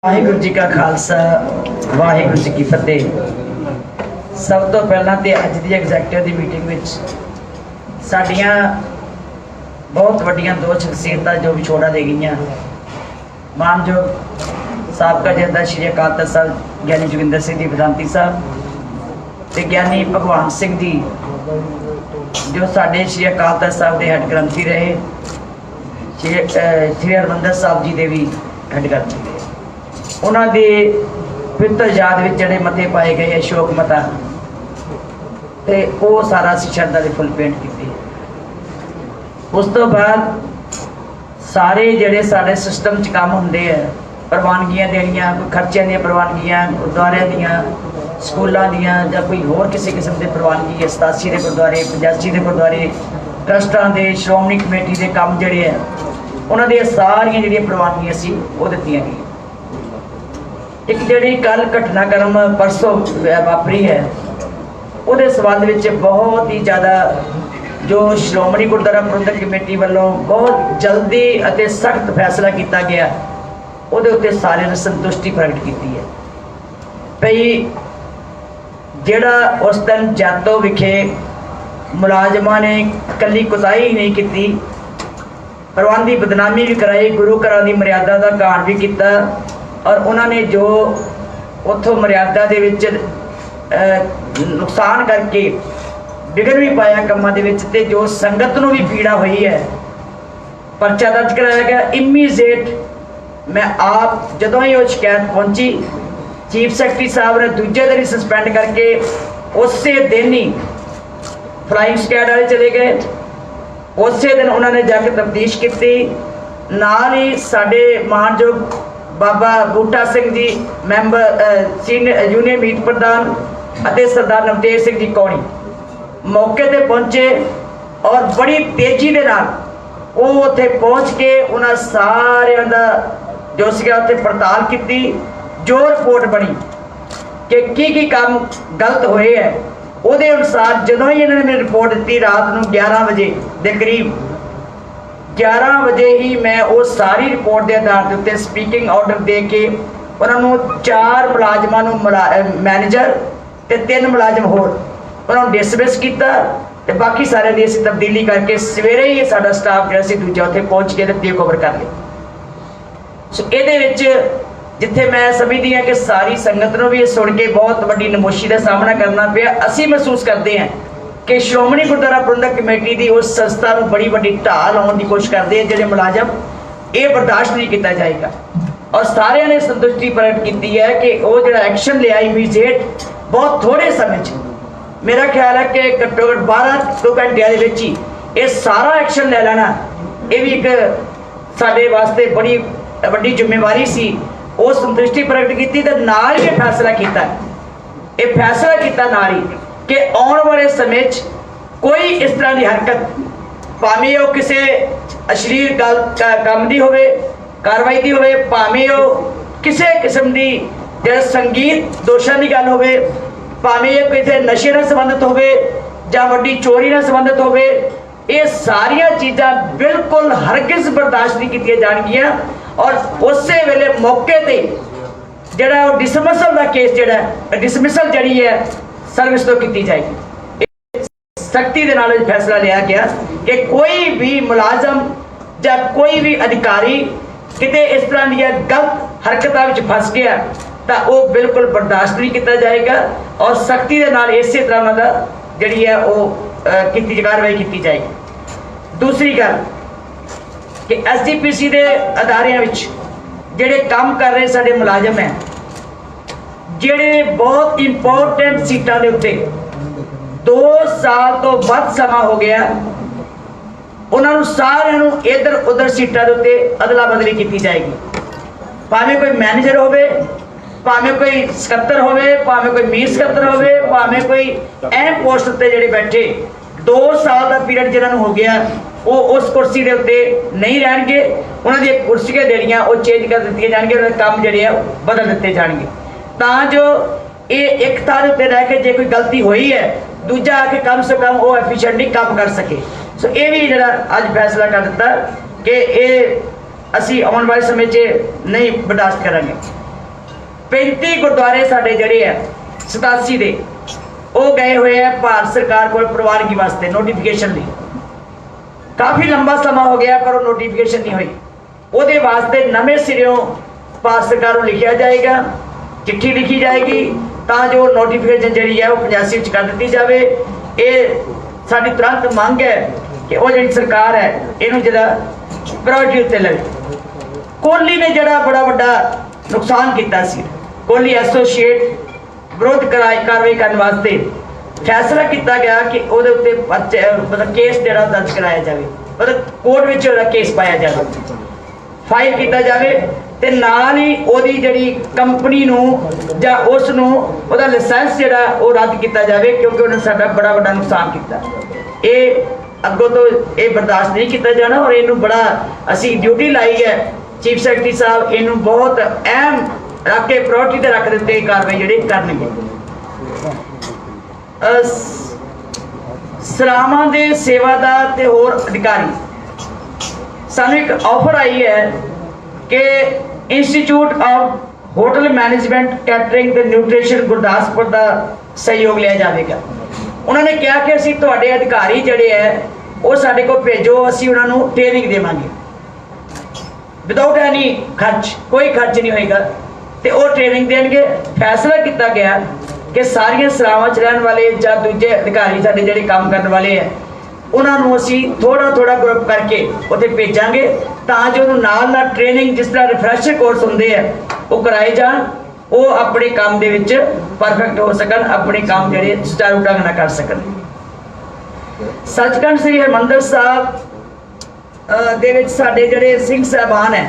वाहिगुरू जी का खालसा वाहिगुरू जी की फतेह। सब तो पहला तो अज की एग्जैक्टिव की मीटिंग में साड़ियाँ बहुत वड्डियां दो शख्सियत जो विछोड़ा दे गई। मानयोग साबका जथेदार श्री अकाल तख्त साहब ज्ञानी जोगिंदर सिंह जी वेदांती साहब ते ज्ञानी भगवान सिंह जी जो साडे श्री अकाल तख्त साहब के हैड ग्रंथी रहे, श्री हरमंदर साहब जी के भी हैड ग्रंथी रहे। उन्होंने पवित्र याद में जड़े मते पाए गए अशोक मता ते वो सारा असीं श्रद्धा दे फुल पेंट की। उस तो बाद सारे जड़े साढ़े सिस्टम च काम होंदे है, प्रवानगियां देनियां, कोई खर्चे दी प्रवानगियां, गुरुद्वारे दियां, स्कूलों दियां जां कोई होर किसी किस्म की प्रवानगी, 87 के गुरुद्वारे, 85 के गुरुद्वारे, ट्रस्टां दे, श्रोमणी कमेटी के काम जड़े है, उन्होंने सारियां जिहड़ियां प्रवानगियां सी वो दित्तियां गईयां। एक जी कल घटनाक्रम परसों वापरी है, उहदे संबंध में बहुत ही ज़्यादा जो श्रोमणी गुरुद्वारा प्रबंधक कमेटी वालों बहुत जल्दी और सख्त फैसला किया गया, उहदे उत्ते सारे ने संतुष्टि प्रगट की है। भई जिहड़ा उस दिन जातो विखे मुलाजमान ने कली कोताही नहीं की, प्रबंधी बदनामी भी कराई, गुरु घरां दी मर्यादा का घाण भी किया और उन्होंने जो उतों मर्यादा के नुकसान करके बिगड़ भी पाया कामों के, जो संगत को भी पीड़ा हुई है, परचा दर्ज कराया गया। इमीजिएट मैं आप जदों ही वो शिकायत पहुंची, चीफ सैकटरी साहब ने दूजे दिन ही सस्पेंड करके उस दिन ही फ्लाइंग स्क्वाड वाले चले गए। उस दिन उन्होंने जाके तफ्तीश की, नाल ही साडे मानयोग बाबा बूटा Singh ji member senior union मीत प्रधान और सरदार नवतेज सिंह जी कौड़ी मौके पर पहुंचे और बड़ी तेजी के नाल वो उत्थे पहुंच के उन्होंने सारिਆਂ ਦਾ जो सीगा उत्थे पड़ताल की। जो रिपोर्ट बनी कि की काम गलत होए है, उहदे अनुसार जदों ही इन्होंने मेरी रिपोर्ट दी रात को 11 बजे के करीब 11 बजे ही मैं वो सारी रिपोर्ट के आधार के उत्ते स्पीकिंग ऑर्डर दे के उन्होंने 4 मुलाजमान मैनेजर ते 3 मुलाजम होर उन्होंने डिसमिस किया ते बाकी सारे की असीं तब्दीली करके सवेरे ही साडा स्टाफ जो दूजा उत्थे पहुँच के टेक ओवर कर लिया। सो ये जिथे मैं समझती हाँ कि सारी संगत को भी सुन के बहुत वड्डी नमोशी का सामना करना पिया। असीं महसूस करते हैं कि श्रोमणी गुरुद्वारा प्रबंधक कमेटी की उस संस्था को बड़ी वड्डी ढाल लाने की कोशिश करते हैं जिहड़े मुलाजम, ये बर्दाश्त नहीं किया जाएगा। और सारिਆਂ ने संतुष्टि प्रगट की है कि वो जो एक्शन लिया इमीजिएट बहुत थोड़े समय मेरा ख्याल है कि घट्टो घट्ट 12 घंटे ही ये सारा एक्शन ले लेना, ये भी एक साडे वास्ते बड़ी वड्डी जिम्मेवारी सी। वो संतुष्टि प्रगट की तो नाल ही फैसला किया, ये फैसला किया नाल ही कि आने वाले समय कोई इस तरह की हरकत भावें वो किसी अश्लील गल काम की होवे, कार्रवाई की होवे, भावें वो किसी किस्म की जो संगीत दोषों की गल होवे, भावें किसी नशे नाल संबंधित होवे जां वड्डी चोरी नाल संबंधित होवे, ये सारिया चीज़ां बिल्कुल हरगिज बर्दाश्त नहीं की जाणगियां। और उस वेले मौके पर जिहड़ा डिसमिसल का केस जिहड़ा डिसमिसल जिहड़ी है सर्विस तो की जाएगी। सख्ती के नाल फैसला लिया गया कि कोई भी मुलाजम या कोई भी अधिकारी किते इस तरह दी गलत हरकतों में फस गया तो वो बिल्कुल बर्दाश्त नहीं किया जाएगा और सख्ती के नाल इस तरह का जी है वो की कार्रवाई की जाएगी। दूसरी गल कि SGPC के अदारियां जिहड़े काम कर रहे साडे मुलाजम हैं, जिहड़े बहुत इंपोर्टेंट सीटां दे उत्ते 2 साल तो वध समा हो गया, उन्होंने सारिਆਂ इधर उधर सीटां दे उत्ते अदला बदली की जाएगी। भावें कोई मैनेजर होवे, भावें कोई सकत्तर होवे, भावें कोई मीत सकत्तर होवे, भावें कोई अहम पोस्ट उत्ते जिहड़े बैठे 2 साल का पीरियड जिन्होंने हो गया वो उस कुर्सी के उत्ते नहीं रहणगे, उन्होंने दी कुर्सियां जिहड़ियां वो चेंज कर दित्तियां जाणगियां, उन्होंने काम जिहड़े आ बदल दित्ते जाणगे तां जो ये एक थां उत्ते रह के जे कोई गलती हुई है दूजा आके कम से कम वो एफिशिएंटली काम कर सके। सो ये भी जिहड़ा अज फैसला कर दिता कि ये असी आने वाले समय नहीं बर्दाश्त करांगे। 35 गुरुद्वारे साडे जड़े है 87 दे वो गए हुए हैं भारत सरकार को प्रवानगी वास्ते नोटिफिकेशन ली। काफ़ी लंबा समा हो गया पर वो नोटिफिकेशन नहीं हुई। ਉਹਦੇ वास्ते नवे सिरों भारत सरकार को लिखा जाएगा, चिट्ठी लिखी जाएगी ਤਾਂ जो नोटिफिकेशन जी है वो 85 कर दी जाए। ये साडी तुरंत मंग है कि वो जी सरकार है इनू जरा प्रायोरिटी उत्ते लवे। कोहली ने जरा बड़ा बड़ा नुकसान किया सी, कोहली एसोसीएट विरोध कार्रवाई करने वास्ते फैसला किया गया कि ਉਹਦੇ ਉੱਤੇ मतलब केस जरा दर्ज कराया जाए, मतलब कोर्ट में केस पाया जाए, फाइल किया जाए ते नाल ही ओदी जड़ी कंपनी नूं जां उस नूं ओदा लाइसेंस जड़ा वो रद्द किया जाए क्योंकि उन्हें साडा बड़ा बड़ा नुकसान किया। ये अगों तो ये बर्दाश्त नहीं किया जाना और इनू बड़ा असी ड्यूटी लाई है चीफ सैकटरी साहब इनू बहुत अहम रख के प्रायोरिटी ते रख दिते कार्रवाई जिहड़ी करनगे। सरावां दे सेवादार ते होर अधिकारी सानू एक ऑफर आई है कि institute of hotel management catering ते न्यूट्रिशन गुरदासपुर का सहयोग लिया जाएगा। उन्होंने कहा कि असी तुहाडे अधिकारी जड़े है वो साडे को भेजो, असी उन्होंने ट्रेनिंग देवांगे विदाउट एनी खर्च, कोई खर्च नहीं होएगा तो वो ट्रेनिंग देंगे। फैसला किया गया कि सारिया सरावां च रहने वाले या दूजे अधिकारी साडे जिहड़े काम करने वाले है उन्होंने असी थोड़ा थोड़ा ग्रुप करके उत्थे भेजांगे तां जो नाल ट्रेनिंग जिस तरह रिफ्रैशर कोर्स होंदे है वो कराए जाण, वो अपने काम दे विच परफेक्ट हो सकन, अपने काम जिहड़े सुचारू ढंग नाल कर सकन। सचखंड श्री हरमंदर साहब दे विच साडे जिहड़े सिंह साहबान है,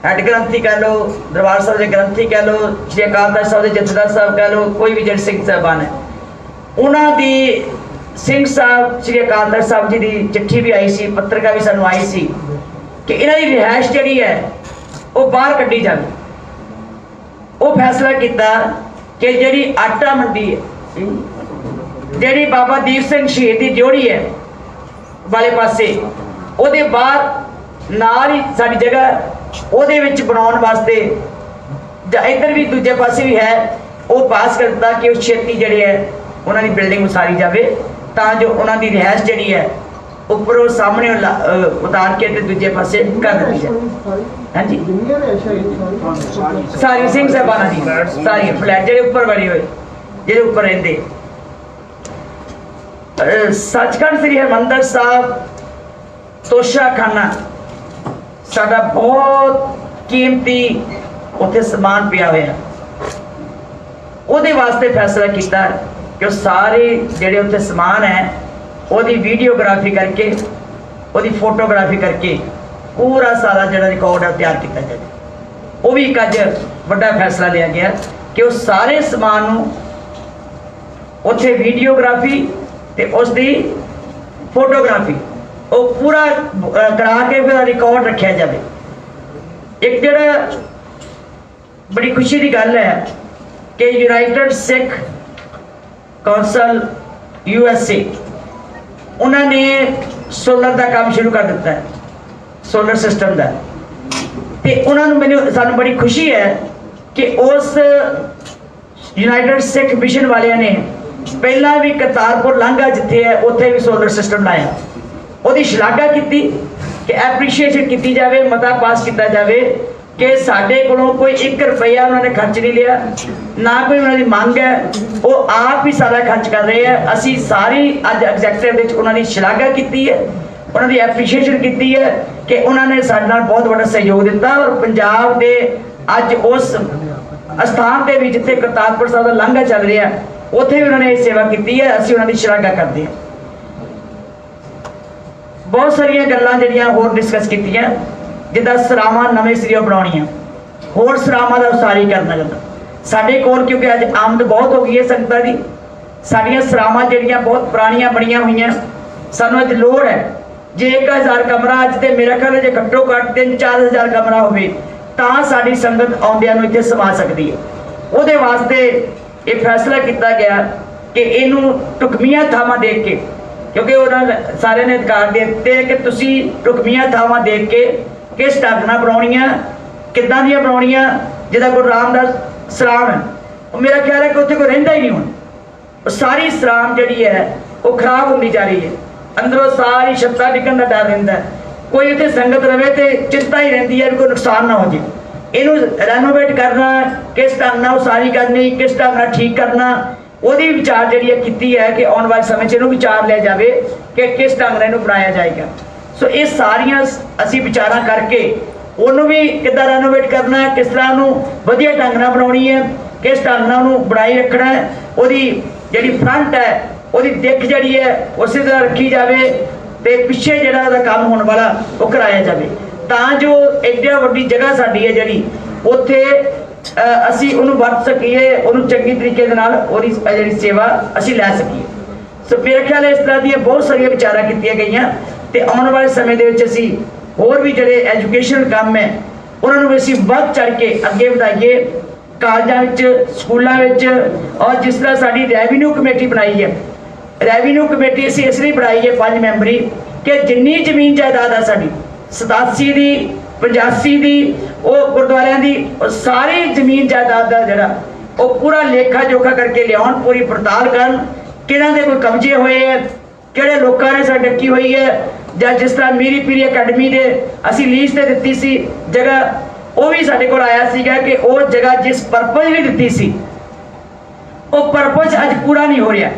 हैड ग्रंथी कह लो, दरबार साहब के ग्रंथी कह लो, श्री अकाल तख्त साहब के जथेदार साहब कह लो, कोई भी जिहड़े सिंह साहबान है उन्हां दी सिंह साहब श्री अकाल तख्त साहब जी की चिट्ठी भी आई सी, पत्रिका भी सानू आई सी कि इन्हां दी रिहाइश जिहड़ी है वो बाहर कड्ढी जावे। वो फैसला किया कि जिहड़ी आटा मंडी है जिहड़ी बाबा दीप सिंह शहीद की जोड़ी है वाले पासे ਉਹਦੇ बाहर नाल ही साडी जगह ਉਹਦੇ ਵਿੱਚ बनाउण वास्ते ਜਾਂ इधर भी दूजे पासे भी है वो पास कर दिता कि छेती जिहड़ी है उन्होंने बिल्डिंग उसारी जाए तां जो उन्होंने रिहाइश जिहड़ी है उपरों सामने उतार के ते दूजे पासे कर दी जाए। हाँ जी सारी सिंह साहबाना दी सारी फ्लैट जिहड़े उपर बने हुए जिहड़े उपर रहिंदे। सचखंड श्री हरमंदर साहब तोशा खाना साडा बहुत कीमती उत्थे समान पिया होया, ਉਹਦੇ वास्ते फैसला किया कि सारे ਜਿਹੜੇ ਉੱਥੇ समान है ਉਹਦੀ वीडियोग्राफी करके ਉਹਦੀ फोटोग्राफी करके पूरा सारा ਜਿਹੜਾ रिकॉर्ड है तैयार किया जाए। वो भी एक अज बड़ा फैसला लिया गया कि उस सारे समान ਨੂੰ ਉੱਥੇ वीडियोग्राफी ਤੇ उसकी फोटोग्राफी वो पूरा करा के फिर रिकॉर्ड रखा जाए। एक जरा बड़ी खुशी की गल है कि यूनाइटेड सिख कौंसल USA उन्होंने सोलर का काम शुरू कर दिता है, सोलर सिस्टम का। तो उन्होंने मैंने सानू बड़ी खुशी है कि उस यूनाइटेड सिख मिशन वाले ने पहला भी करतारपुर लांघा जिथे है उत्थे भी सोलर सिस्टम लाया, उसकी शलाघा की कि एप्रीशिएशन की जाए, मता पास किया जाए कि साढ़े को कोई 1 रुपया उन्होंने खर्च नहीं लिया, ना कोई उन्होंने मांग है, वो आप ही सारा खर्च कर रहे हैं। असी सारी अज एग्जैक्टिव उन्होंने शलाघा की है, उन्होंने एप्रीशिएशन की है कि उन्होंने साडे नाल बहुत बड़ा सहयोग दिता और पंजाब के अज उस स्थान पर भी जिथे करतारपुर साहब का लांघा चल रहा है उत्थे भी उन्होंने सेवा की है, असी उन्होंने शलाघा करते हैं। बहुत सारिया गल्लां जिहड़ियां होर डिस्कस कीतियां जिद्दां सरावां नवें सिरों बनाउणियां, होर सरावां दा उसारी करना चाहता साडे कोल क्योंकि अज आमद बहुत हो गई है संगतां दी, साडियां सरावां जिहड़ियां बहुत पुरानियां बणियां होईयां, सानूं अज लोड़ है जे 1000 कमरा अज ते मेरा ख्याल है जे घट्टो घट्ट 3-4 हज़ार कमरा होवे तां साडी संगत आउंदियां नूं इत्थे समा सकदी है। ਉਹਦੇ वास्ते ये फैसला किया गया कि इनू ढुकमियां थावां देख के, क्योंकि उन्होंने सारे ने अधिकार दे दिते कि तुसीं ढुकमियां थावां देख के किस ढंग नाल बनाउणियां, किद्दां दियां बनाउणियां, जिहदा गुरु रामदास सराम है, वो मेरा ख्याल है कि उत्थे कोई रहिंदा ही नहीं हुण। सारी सराम जिहड़ी है वो खराब होंदी जा रही है, अंदरों सारी छत्तां डिग्गण दा डर रहिंदा है। कोई उत्थे संगत रहे तो चिंता ही रहिंदी है भी कोई नुकसान ना हो जाए। इनू रेनोवेट करना, किस ढंग नाल उसारी करनी, किस ढंग नाल ठीक करना, ਉਹਦੀ ਵਿਚਾਰ ਜਿਹੜੀ ਹੈ ਕੀਤੀ ਹੈ कि आने वाले समय 'ਚ ਇਹਨੂੰ ਵਿਚਾਰ ਲਿਆ ਜਾਵੇ कि किस ढंग ਨਾਲ ਇਹਨੂੰ ਬਣਾਇਆ ਜਾਏਗਾ। ਸੋ ਇਹ ਸਾਰੀਆਂ ਅਸੀਂ ਵਿਚਾਰਾਂ ਕਰਕੇ ਉਹਨੂੰ ਵੀ ਕਿੱਦਾਂ ਰੈਨੋਵੇਟ ਕਰਨਾ ਹੈ, ਕਿਸ ਤਰ੍ਹਾਂ ਉਹਨੂੰ ਵਧੀਆ ਢੰਗ ਨਾਲ ਬਣਾਉਣੀ ਹੈ, ਕਿਸ ਢੰਗ ਨਾਲ ਉਹਨੂੰ ਬਣਾਈ ਰੱਖਣਾ ਹੈ, ਉਹਦੀ ਜਿਹੜੀ ਫਰੰਟ ਹੈ ਉਹਦੀ ਦਿੱਖ ਜਿਹੜੀ ਹੈ ਉਸੇ ਤਰ੍ਹਾਂ ਰੱਖੀ ਜਾਵੇ ਤੇ ਪਿੱਛੇ ਜਿਹੜਾ ਉਹਦਾ ਕੰਮ ਹੋਣ ਵਾਲਾ ਉਹ ਕਰਾਇਆ ਜਾਵੇ, ਤਾਂ ਜੋ ਐਡੀ ਵੱਡੀ ਜਗ੍ਹਾ ਸਾਡੀ ਹੈ ਜਿਹੜੀ ਉੱਥੇ ਅਸੀਂ ਉਹਨੂੰ ਵਰਤ ਸਕੀਏ, ਉਹਨੂੰ ਚੰਗੀ ਤਰੀਕੇ ਦੇ ਨਾਲ ਉਹਦੀ ਜਿਹੜੀ ਸੇਵਾ ਅਸੀਂ ਲੈ ਸਕੀਏ। ਸੋ ਮੇਰੇ ਖਿਆਲ ਇਸ ਤਰ੍ਹਾਂ ਦੀਆਂ ਬਹੁਤ ਸਾਰੀਆਂ ਵਿਚਾਰਾਂ ਕੀਤੀਆਂ ਗਈਆਂ ਤੇ ਆਉਣ ਵਾਲੇ ਸਮੇਂ ਦੇ ਵਿੱਚ ਅਸੀਂ ਹੋਰ ਵੀ ਜਿਹੜੇ ਐਜੂਕੇਸ਼ਨ ਕੰਮ ਹੈ ਉਹਨਾਂ ਨੂੰ ਅਸੀਂ ਵੱਧ ਚੜ ਕੇ ਅੱਗੇ ਵਧਾਈਏ, ਕਾਲਜਾਂ ਵਿੱਚ, ਸਕੂਲਾਂ ਵਿੱਚ। ਔਰ ਜਿਸ ਤਰ੍ਹਾਂ ਸਾਡੀ ਰੈਵਨਿਊ ਕਮੇਟੀ ਬਣਾਈ ਹੈ, ਰੈਵਨਿਊ ਕਮੇਟੀ ਅਸੀਂ ਇਸ ਲਈ ਬਣਾਈ ਹੈ 5 ਮੈਂਬਰੀ ਕਿ ਜਿੰਨੀ ਜ਼ਮੀਨ ਜਾਇਦਾਦ ਆ ਸਾਡੀ 87 ਦੀ 85 ਦੀ ਉਹ ਗੁਰਦੁਆਰਿਆਂ ਦੀ ਸਾਰੀ ਜ਼ਮੀਨ ਜਾਇਦਾਦ ਦਾ ਜਿਹੜਾ ਉਹ ਪੂਰਾ ਲੇਖਾ ਜੋਖਾ ਕਰਕੇ ਲਿਆਉਣ, ਪੂਰੀ ਪੜਤਾਲ ਕਰਨ ਕਿਹਨਾਂ ਦੇ ਕੋਈ ਕਬਜ਼ੇ ਹੋਏ ਹੈ, ਕਿਹੜੇ ਲੋਕਾਂ ਨੇ ਸਾਡੀ ਡੱਕੀ ਹੋਈ ਹੈ। ਜਾਂ ਜਿਸ ਤਰ੍ਹਾਂ ਮੀਰੀ ਪੀਰੀ ਅਕੈਡਮੀ ਦੇ ਅਸੀਂ ਲੀਜ਼ ਤੇ ਦਿੱਤੀ ਸੀ ਜਗ੍ਹਾ, ਉਹ ਵੀ ਸਾਡੇ ਕੋਲ ਆਇਆ ਸੀਗਾ ਕਿ ਉਹ ਜਗ੍ਹਾ ਜਿਸ ਪਰਪਸ ਲਈ ਦਿੱਤੀ ਸੀ ਉਹ ਪਰਪਸ ਅੱਜ ਪੂਰਾ ਨਹੀਂ ਹੋ ਰਿਹਾ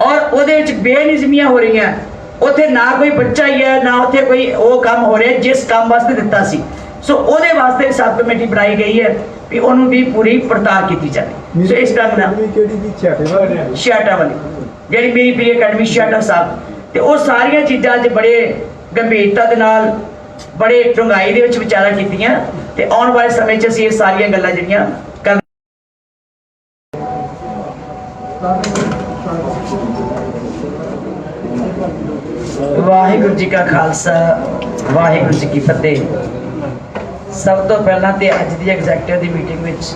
ਔਰ ਉਹਦੇ ਵਿੱਚ ਬੇਨਿਜ਼ਮੀਆਂ ਹੋ ਰਹੀਆਂ। ਉੱਥੇ ਨਾ ਕੋਈ ਬੱਚਾ ਹੀ ਹੈ, ਨਾ ਉੱਥੇ ਕੋਈ ਉਹ ਕੰਮ ਹੋ ਰਿਹਾ ਜਿਸ ਕੰਮ ਵਾਸਤੇ ਦਿੱਤਾ ਸੀ। ਸੋ ਉਹਦੇ ਵਾਸਤੇ ਸਬ ਕਮੇਟੀ ਬਣਾਈ ਗਈ ਹੈ ਵੀ ਉਹਨੂੰ ਵੀ ਪੂਰੀ ਪੜਤਾਲ ਕੀਤੀ ਜਾਵੇ। ਸੋ ਇਸ ਢੰਗ ਨਾਲ ਛਿਆਟਾ ਵਾਲੀ ਜਿਹੜੀ ਮੇਰੀ ਪੀਰੀ ਅਕੈਡਮੀ ਛਿਆਟਾ ਸਾਹਿਬ, ਤੇ ਉਹ ਸਾਰੀਆਂ ਚੀਜ਼ਾਂ ਅੱਜ ਬੜੇ ਗੰਭੀਰਤਾ ਦੇ ਨਾਲ ਬੜੇ ਡੂੰਘਾਈ ਦੇ ਵਿੱਚ ਵਿਚਾਰਾਂ ਕੀਤੀਆਂ ਤੇ ਆਉਣ ਵਾਲੇ ਸਮੇਂ 'ਚ ਅਸੀਂ ਇਹ ਸਾਰੀਆਂ ਗੱਲਾਂ ਜਿਹੜੀਆਂ ਕਰ ਵਾਹਿਗੁਰੂ ਜੀ ਕਾ ਖਾਲਸਾ, ਵਾਹਿਗੁਰੂ ਜੀ ਕੀ ਫਤਿਹ। ਸਭ ਤੋਂ ਪਹਿਲਾਂ ਤੇ ਅੱਜ ਦੀ ਐਗਜ਼ੈਕਟਿਵ ਦੀ ਮੀਟਿੰਗ ਵਿੱਚ